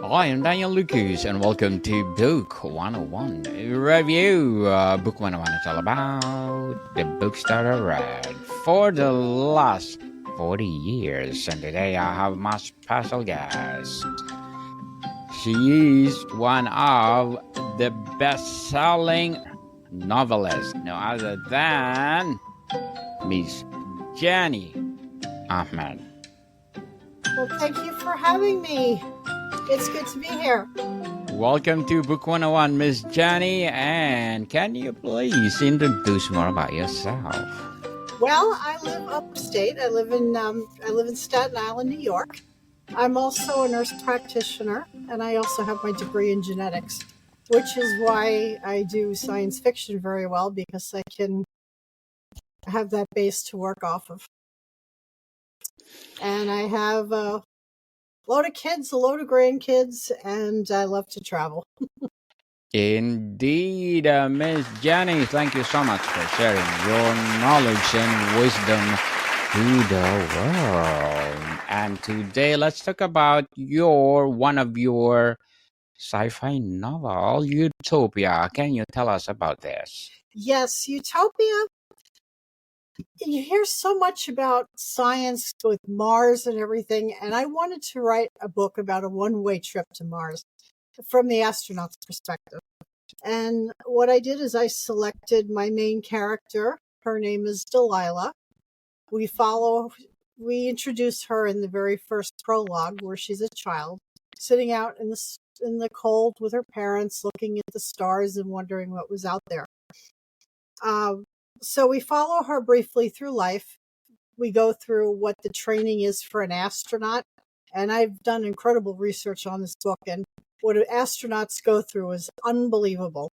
Hi, I'm Daniel Lucas, and welcome to Book 101 Review. Book 101 is all about the books that I read for the last 40 years. And today I have my special guest. She is one of the best-selling novelists, no other than Miss Jenny Ahmed. Well, thank you for having me. It's good to be here. Welcome to Book 101, Miss Jenny, and can you please introduce more about yourself? Well, I live upstate. I live in Staten Island, New York. I'm also a nurse practitioner, and I also have my degree in genetics, which is why I do science fiction very well, because I can have that base to work off of. And I have a load of kids, a load of grandkids, and I love to travel. Indeed, Miss Jenny, thank you so much for sharing your knowledge and wisdom to the world. And today, let's talk about one of your sci-fi novel, Utopia. Can you tell us about this? Yes, Utopia. You hear so much about science with Mars and everything, and I wanted to write a book about a one-way trip to Mars from the astronaut's perspective. And what I did is I selected my main character. Her name is Delilah. We introduce her in the very first prologue, where she's a child sitting out in the cold with her parents, looking at the stars and wondering what was out there. So we follow her briefly through life. We go through what the training is for an astronaut. And I've done incredible research on this book, and what astronauts go through is unbelievable.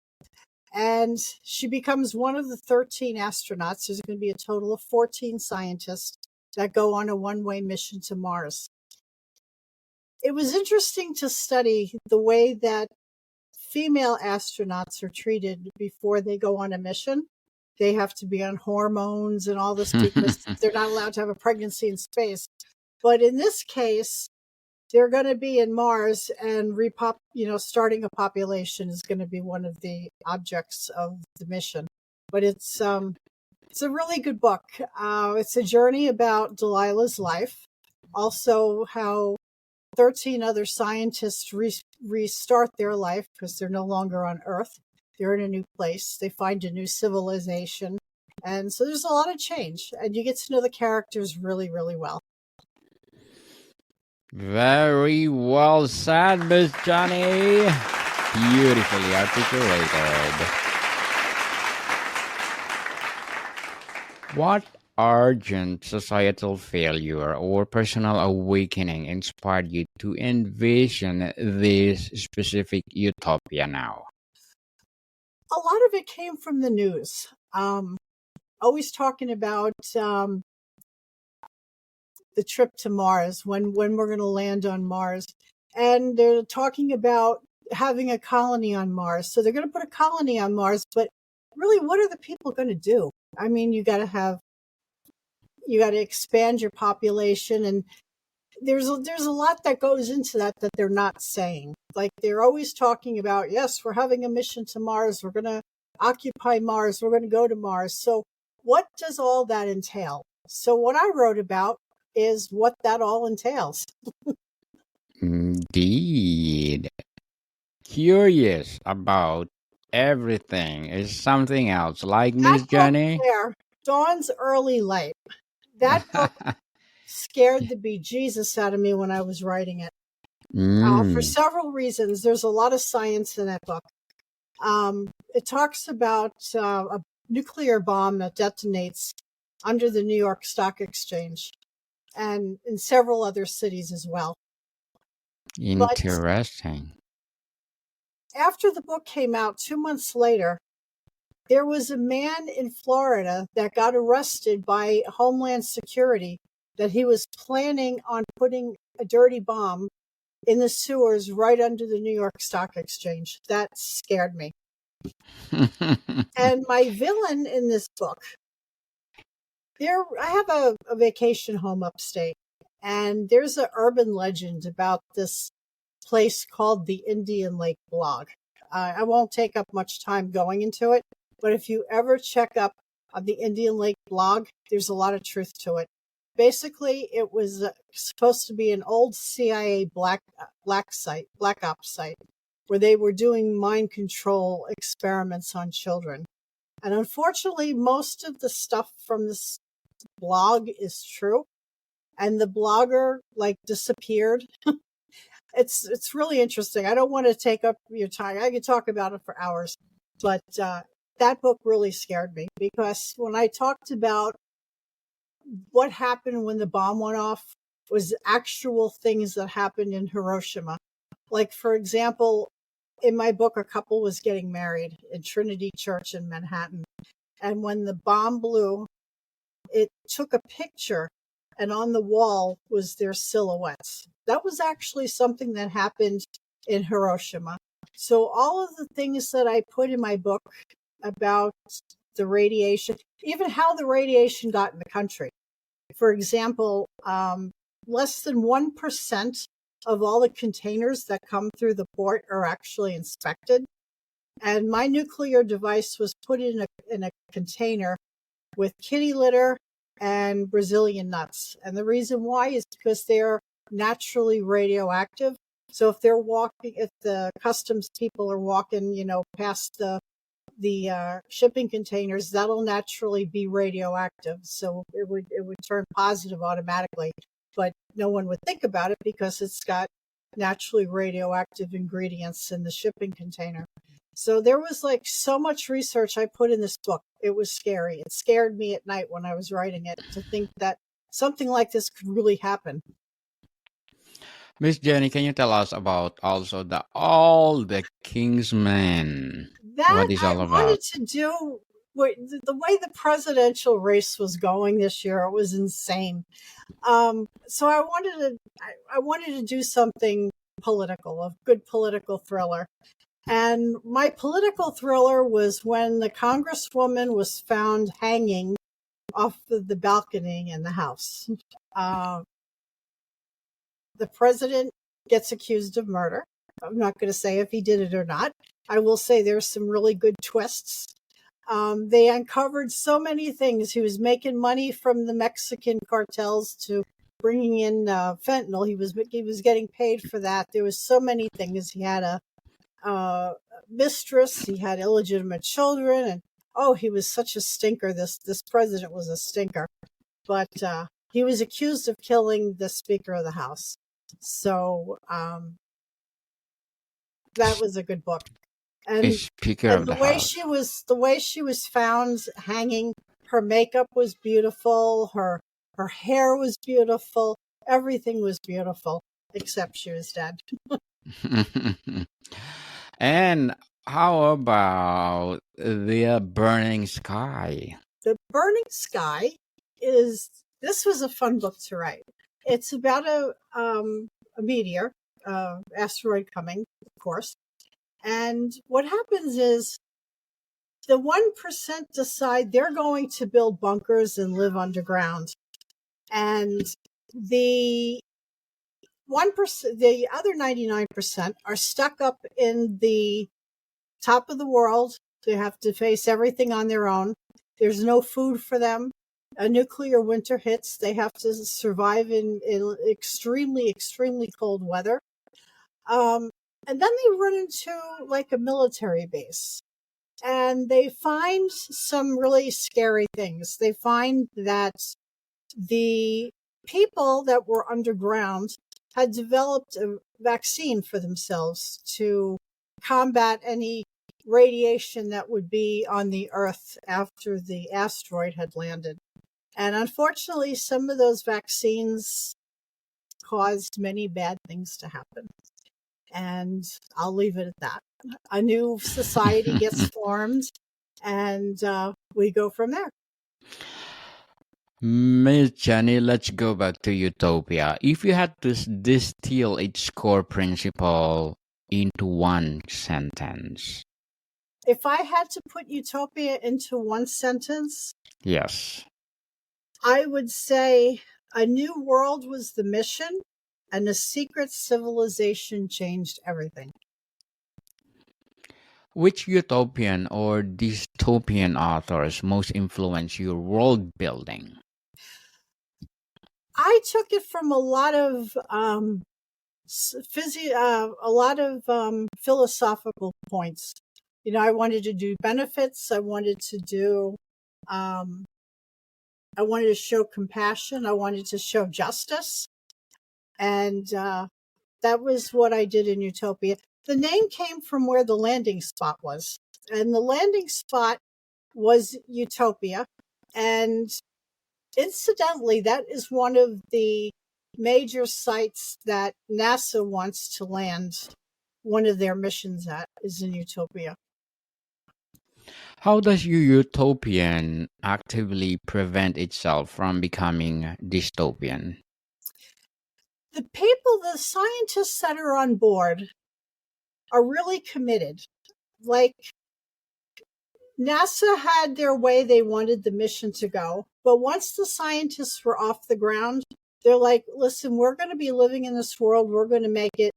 And she becomes one of the 13 astronauts. There's going to be a total of 14 scientists that go on a one-way mission to Mars. It was interesting to study the way that female astronauts are treated before they go on a mission. They have to be on hormones and all this because they're not allowed to have a pregnancy in space. But in this case, they're going to be in Mars, and starting a population is going to be one of the objects of the mission. But it's a really good book. It's a journey about Delilah's life, also how 13 other scientists restart their life because they're no longer on Earth. They're in a new place. They find a new civilization. And so there's a lot of change, and you get to know the characters really, really well. Very well said, Miss Johnny. Beautifully articulated. What urgent societal failure or personal awakening inspired you to envision this specific utopia now? A lot of it came from the news. Always talking about the trip to Mars, when we're going to land on Mars. And they're talking about having a colony on Mars. So they're going to put a colony on Mars, but really, what are the people going to do? I mean, you got to expand your population, and there's a lot that goes into that they're not saying. Like, they're always talking about, yes, we're having a mission to Mars. We're going to occupy Mars. We're going to go to Mars. So what does all that entail? So what I wrote about is what that all entails. Indeed. Curious about everything is something else, like Miss Jenny. Dawn's Early Light. That book scared the bejesus out of me when I was writing it. For several reasons. There's a lot of science in that book. It talks about a nuclear bomb that detonates under the New York Stock Exchange and in several other cities as well. Interesting. But after the book came out, 2 months later, there was a man in Florida that got arrested by Homeland Security that he was planning on putting a dirty bomb in the sewers right under the New York Stock Exchange. That scared me. And my villain in this book, I have a vacation home upstate, and there's an urban legend about this place called the Indian Lake blog. I won't take up much time going into it, but if you ever check up on the Indian Lake blog, there's a lot of truth to it. Basically, it was supposed to be an old CIA black ops site, where they were doing mind control experiments on children. And unfortunately, most of the stuff from this blog is true. And the blogger disappeared. It's really interesting. I don't want to take up your time. I could talk about it for hours, but that book really scared me, because when I talked about what happened when the bomb went off was actual things that happened in Hiroshima. Like, for example, in my book, a couple was getting married in Trinity Church in Manhattan. And when the bomb blew, it took a picture, and on the wall was their silhouettes. That was actually something that happened in Hiroshima. So all of the things that I put in my book about the radiation, even how the radiation got in the country. For example, less than 1% of all the containers that come through the port are actually inspected. And my nuclear device was put in a container with kitty litter and Brazilian nuts. And the reason why is because they're naturally radioactive. So if the customs people are walking, past the shipping containers, that'll naturally be radioactive. So it would turn positive automatically, but no one would think about it because it's got naturally radioactive ingredients in the shipping container. So there was so much research I put in this book. It was scary. It scared me at night when I was writing it, to think that something like this could really happen. Miss Jenny, can you tell us about also the Kingsman? That What is I all about? wanted to do. The way the presidential race was going this year, it was insane. So I wanted to do something political, a good political thriller. And my political thriller was when the congresswoman was found hanging off of the balcony in the House. The president gets accused of murder. I'm not going to say if he did it or not. I will say there's some really good twists. They uncovered so many things. He was making money from the Mexican cartels to bringing in fentanyl. He was getting paid for that. There was so many things. He had a mistress. He had illegitimate children, and he was such a stinker. This president was a stinker, but he was accused of killing the Speaker of the House. So that was a good book. And Speaker of the House. the way she was found hanging, her makeup was beautiful, her hair was beautiful, everything was beautiful, except she was dead. And how about the Burning Sky? The Burning Sky this was a fun book to write. It's about a meteor, asteroid coming, of course. And what happens is the 1% decide they're going to build bunkers and live underground. And the 1%, the other 99% are stuck up in the top of the world. They have to face everything on their own. There's no food for them. A nuclear winter hits. They have to survive in extremely, extremely cold weather. And then they run into a military base, and they find some really scary things. They find that the people that were underground had developed a vaccine for themselves to combat any radiation that would be on the Earth after the asteroid had landed. And unfortunately, some of those vaccines caused many bad things to happen. And I'll leave it at that. A new society gets formed, and we go from there. Miss Jenny, let's go back to Utopia. If you had to distill its core principle into one sentence. If I had to put Utopia into one sentence, Yes. I would say a new world was the mission, and a secret civilization changed everything. Which utopian or dystopian authors most influence your world building? I took it from a lot of philosophical points. I wanted to do benefits. Um, I wanted to show compassion. I wanted to show justice. And that was what I did in Utopia. The name came from where the landing spot was. And the landing spot was Utopia. And incidentally, that is one of the major sites that NASA wants to land one of their missions at, is in Utopia. How does your utopian actively prevent itself from becoming dystopian? The scientists that are on board are really committed. Like, NASA had their way they wanted the mission to go, but once the scientists were off the ground, they're like, listen, we're going to be living in this world. We're going to make it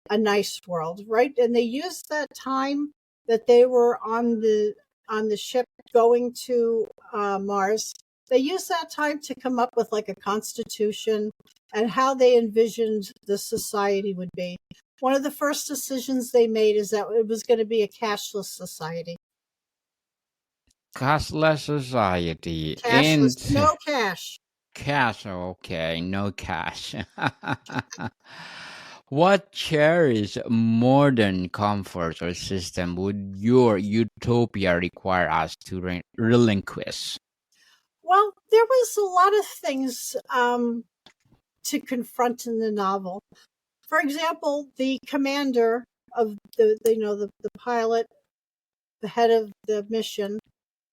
a nice world, right? And they used that time that they were on the ship going to Mars. They used that time to come up with like a constitution and how they envisioned the society would be. One of the first decisions they made is that it was going to be a cashless society. Cashless society Cashless, and no cash. cash. Okay, no cash. What cherished modern comforts or system would your utopia require us to relinquish? Well, there was a lot of things to confront in the novel. For example, the commander of the pilot, the head of the mission,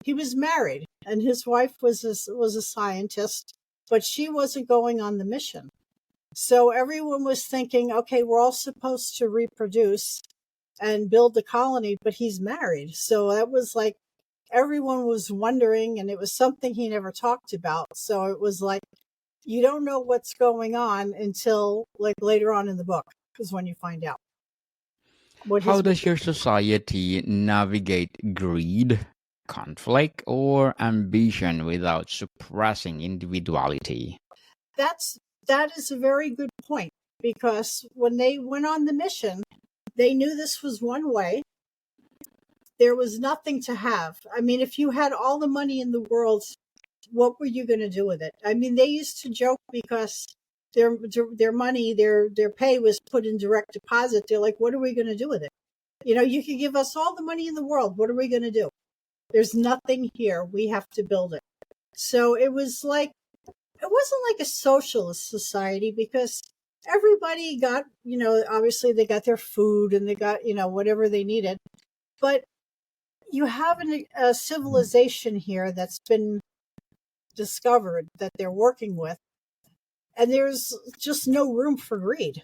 he was married, and his wife was a scientist, but she wasn't going on the mission. So everyone was thinking, okay, we're all supposed to reproduce and build the colony, but he's married. So that was like everyone was wondering, and it was something he never talked about. So it was like you don't know what's going on until like later on in the book is when you find out what How his. does your society navigate greed, conflict, or ambition without suppressing individuality? That is a very good point, because when they went on the mission, they knew this was one way. There was nothing to have. I mean, if you had all the money in the world, what were you going to do with it? I mean, they used to joke because their money, their pay was put in direct deposit. They're like, what are we going to do with it? You could give us all the money in the world. What are we going to do? There's nothing here. We have to build it. So it wasn't like a socialist society, because everybody got, obviously they got their food and they got, whatever they needed. But you have a civilization here that's been discovered that they're working with, and there's just no room for greed.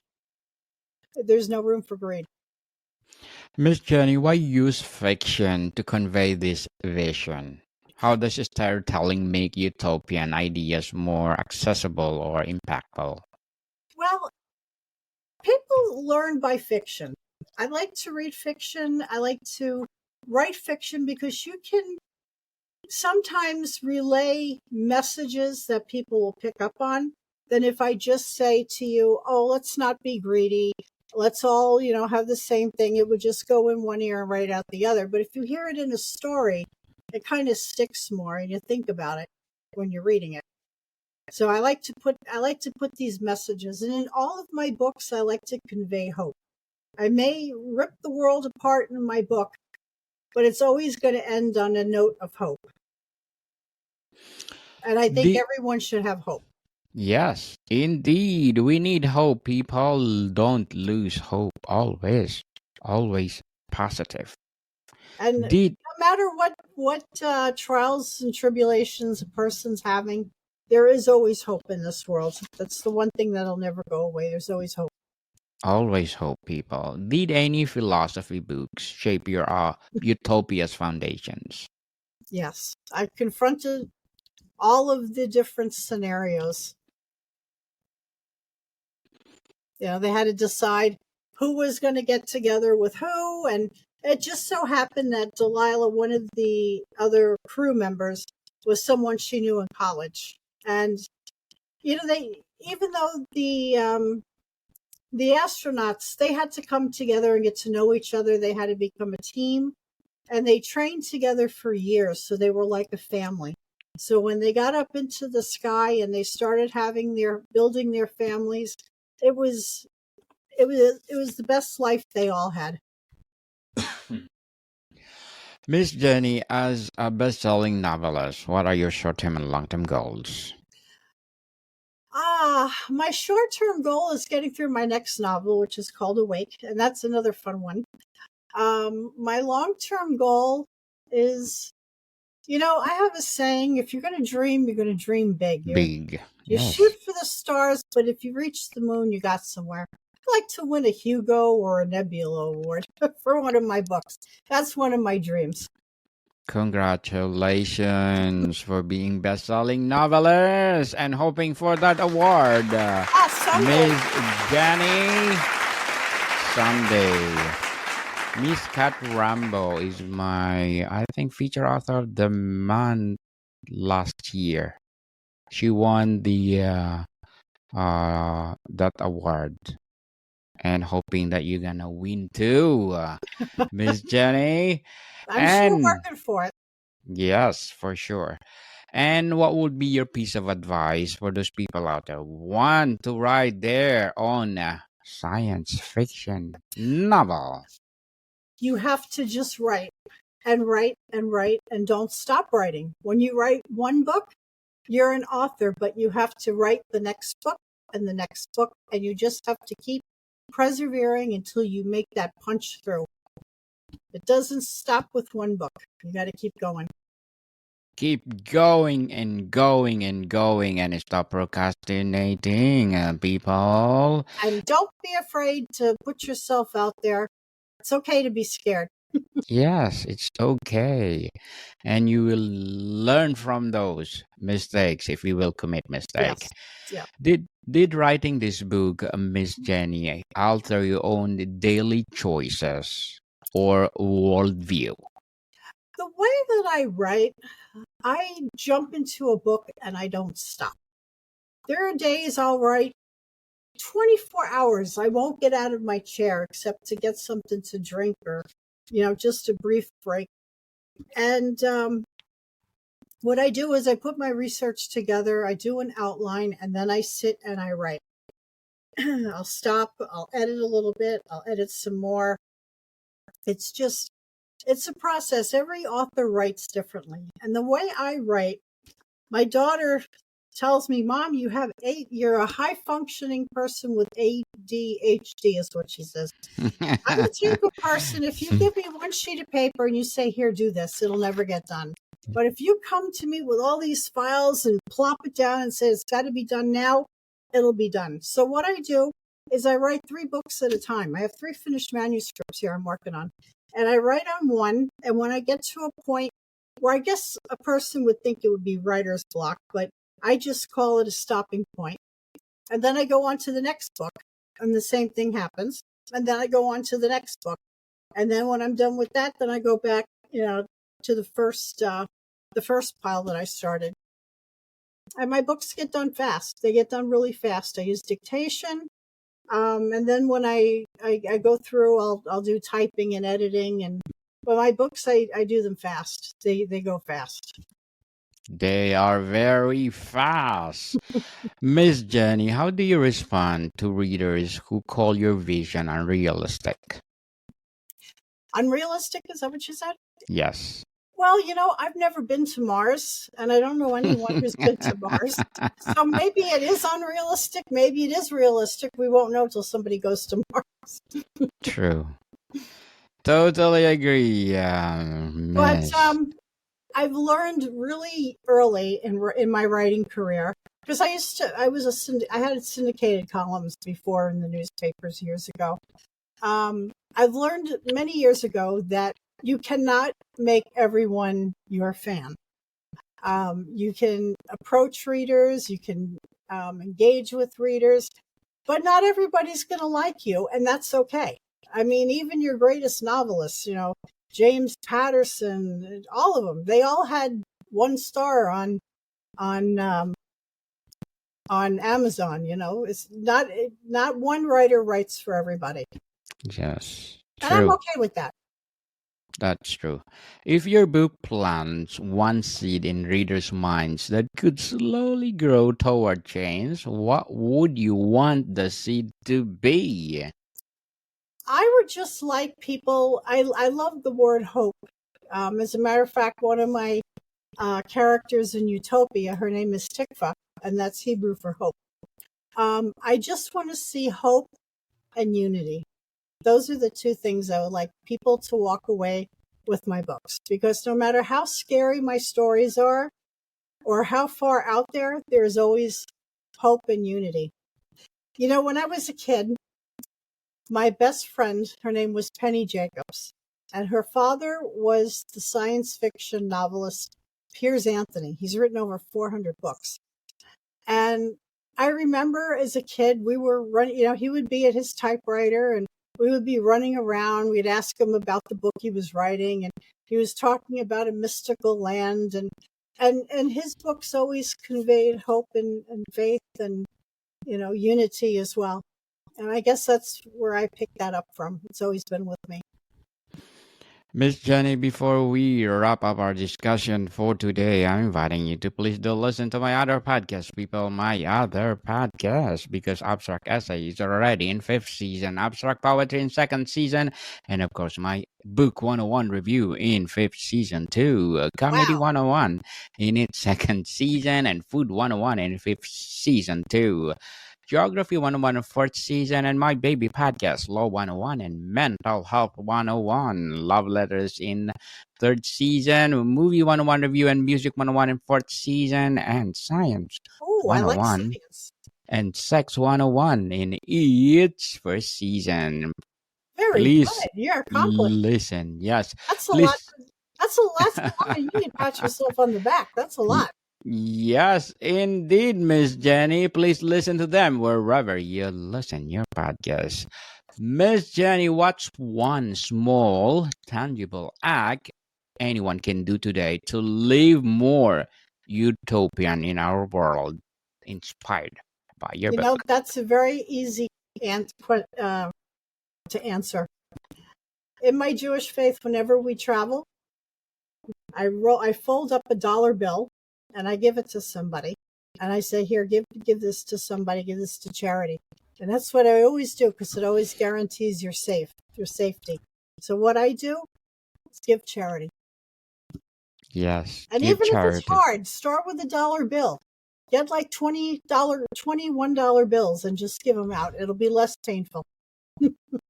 There's no room for greed. Miss Jenny, why use fiction to convey this vision? How does storytelling make utopian ideas more accessible or impactful? Well, people learn by fiction. I like to read fiction. I like to write fiction because you can sometimes relay messages that people will pick up on than if I just say to you, oh, let's not be greedy. Let's all, have the same thing. It would just go in one ear and right out the other. But if you hear it in a story, it kind of sticks more and you think about it when you're reading it. So I like to put these messages, and in all of my books, I like to convey hope. I may rip the world apart in my book, but it's always going to end on a note of hope. And I think The everyone should have hope. Yes, indeed, we need hope. People don't lose hope always. Always positive. And Did no matter what trials and tribulations a person's having, there is always hope in this world. That's the one thing that'll never go away. There's always hope. always hope, people. Did any philosophy books shape your utopia's foundations? Yes, I've confronted all of the different scenarios. They had to decide who was going to get together with who. And it just so happened that Delilah, one of the other crew members, was someone she knew in college. And, even though the astronauts, they had to come together and get to know each other. They had to become a team, and they trained together for years. So they were like a family. So when they got up into the sky and they started building their families, it was the best life they all had. Miss Jenny, as a best-selling novelist, what are your short-term and long-term goals? My short-term goal is getting through my next novel, which is called Awake, and that's another fun one. My long-term goal is, I have a saying, if you're going to dream, you're going to dream big. You Yes. shoot for the stars, but if you reach the moon, you got somewhere. I'd like to win a Hugo or a Nebula Award for one of my books. That's one of my dreams. Congratulations for being best-selling novelist and hoping for that award. Someday. Miss Jenny, someday. Miss Kat Rambo is my, I think, feature author of the month last year. She won that award, and hoping that you're gonna win too, Miss Jenny. I'm sure working for it. Yes, for sure. And what would be your piece of advice for those people out there who want to write their own science fiction novel? You have to just write and write and write and don't stop writing. When you write one book, you're an author, but you have to write the next book and the next book, and you just have to keep persevering until you make that punch through. It doesn't stop with one book. You got to keep going. Keep going and going and going, and stop procrastinating, people. And don't be afraid to put yourself out there. It's okay to be scared. Yes, it's okay. And you will learn from those mistakes if you will commit mistake. Yes. Yeah. Did writing this book, Miss Jenny, alter your own daily choices or worldview? The way that I write, I jump into a book and I don't stop. There are days I'll write 24 hours. I won't get out of my chair except to get something to drink or, just a brief break. And what I do is I put my research together, I do an outline, and then I sit and I write. I'll stop, I'll edit a little bit, I'll edit some more. It's a process. Every author writes differently. And the way I write, my daughter tells me, Mom, you're a high functioning person with ADHD is what she says. I'm the type of person, if you give me one sheet of paper and you say, here, do this, it'll never get done. But if you come to me with all these files and plop it down and say, it's got to be done now, it'll be done. So what I do is I write 3 books at a time. I have 3 finished manuscripts here I'm working on. And I write on one. And when I get to a point where I guess a person would think it would be writer's block, but I just call it a stopping point. And then I go on to the next book and the same thing happens. And then I go on to the next book. And then when I'm done with that, then I go back, to the first pile that I started. And my books get done fast. They get done really fast. I use dictation. And then when I go through, I'll do typing and editing. But my books, I do them fast. They go fast. They are very fast. Miss Jenny, how do you respond to readers who call your vision unrealistic? Unrealistic? Is that what you said? Yes. Well, I've never been to Mars, and I don't know anyone who's been to Mars. So maybe it is unrealistic. Maybe it is realistic. We won't know till somebody goes to Mars. True. Totally agree. But I've learned really early in my writing career, because I had syndicated columns before in the newspapers years ago. I've learned many years ago that you cannot make everyone your fan. You can approach readers, you can engage with readers, but not everybody's going to like you, and that's okay. I mean, even your greatest novelists, James Patterson, all of them, they all had 1 star on Amazon. It's not one writer writes for everybody, Yes, and I'm true. okay with that. That's true. If your book plants one seed in readers' minds that could slowly grow toward change, what would you want the seed to be? I would just like people. I love the word hope. As a matter of fact, one of my characters in Utopia, her name is Tikva, and that's Hebrew for hope. I just want to see hope and unity. Those are the 2 things I would like people to walk away with my books, because no matter how scary my stories are or how far out there is always hope and unity. When I was a kid, my best friend, her name was Penny Jacobs, and her father was the science fiction novelist Piers Anthony. He's written over 400 books. And I remember as a kid, we were running, he would be at his typewriter and we would be running around. We'd ask him about the book he was writing, and he was talking about a mystical land, and his books always conveyed hope and faith and, unity as well. And I guess that's where I picked that up from. It's always been with me. Miss Jenny, before we wrap up our discussion for today, I'm inviting you to please do listen to my other podcast, people, my other podcast, because Abstract Essay is already in 5th season, Abstract Poetry in 2nd season, and of course my Book 101 review in 5th season too, Comedy Wow. 101 in its 2nd season, and Food 101 in 5th season too. Geography 101 in 4th season, and my baby podcast, Law 101 and Mental Health 101, Love Letters in 3rd season, Movie 101 review and Music 101 in 4th season, and Science Oh, I like 101 science. and Sex 101 in its 1st season. Very Please good. You're accomplished. listen. Yes, That's a lot. please. That's a lot. You need to pat yourself on the back. That's a lot. Yes, indeed, Miss Jenny. Please listen to them wherever you listen your podcast. Miss Jenny, what's one small, tangible act anyone can do today to live more utopian in our world, inspired by your book? That's a very easy to answer. In my Jewish faith, whenever we travel, I fold up a dollar bill and I give it to somebody, and I say, "Here, give this to somebody, give this to charity." And that's what I always do, because it always guarantees your safety. So what I do is give charity. Yes, And give even if charity. it's hard, start with a dollar bill. Get like $21 bills and just give them out. It'll be less painful.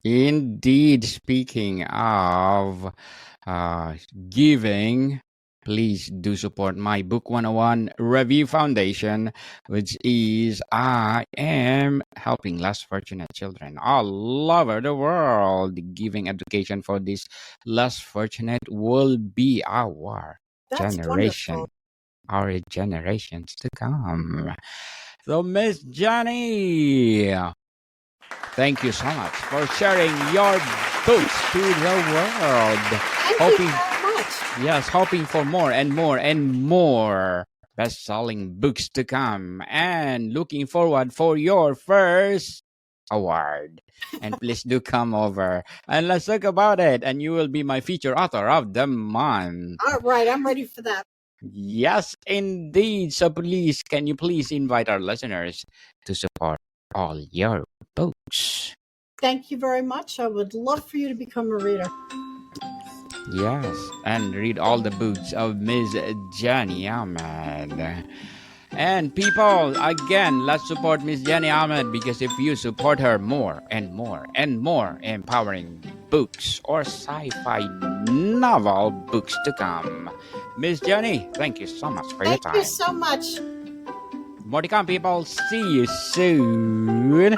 Indeed, speaking of giving, please do support my Book 101 Review Foundation, which is I am helping less fortunate children all over the world. Giving education for these less fortunate will be our That's generation, wonderful. our generations to come. So, Miss Jenny, thank you so much for sharing your books to the world. Thank you very much. Yes, hoping for more and more and more best-selling books to come, and looking forward for your first award. And please do come over and let's talk about it. And you will be my feature author of the month. All right, I'm ready for that. Yes, indeed. So please, can you please invite our listeners to support all your books? Thank you very much. I would love for you to become a reader. Yes, and read all the books of Miss Jenny Ahmed. And people, again, let's support Miss Jenny Ahmed, because if you support her, more and more and more empowering books or sci-fi novel books to come. Miss Jenny, thank you so much for your time. Thank you so much. More to come, people. See you soon.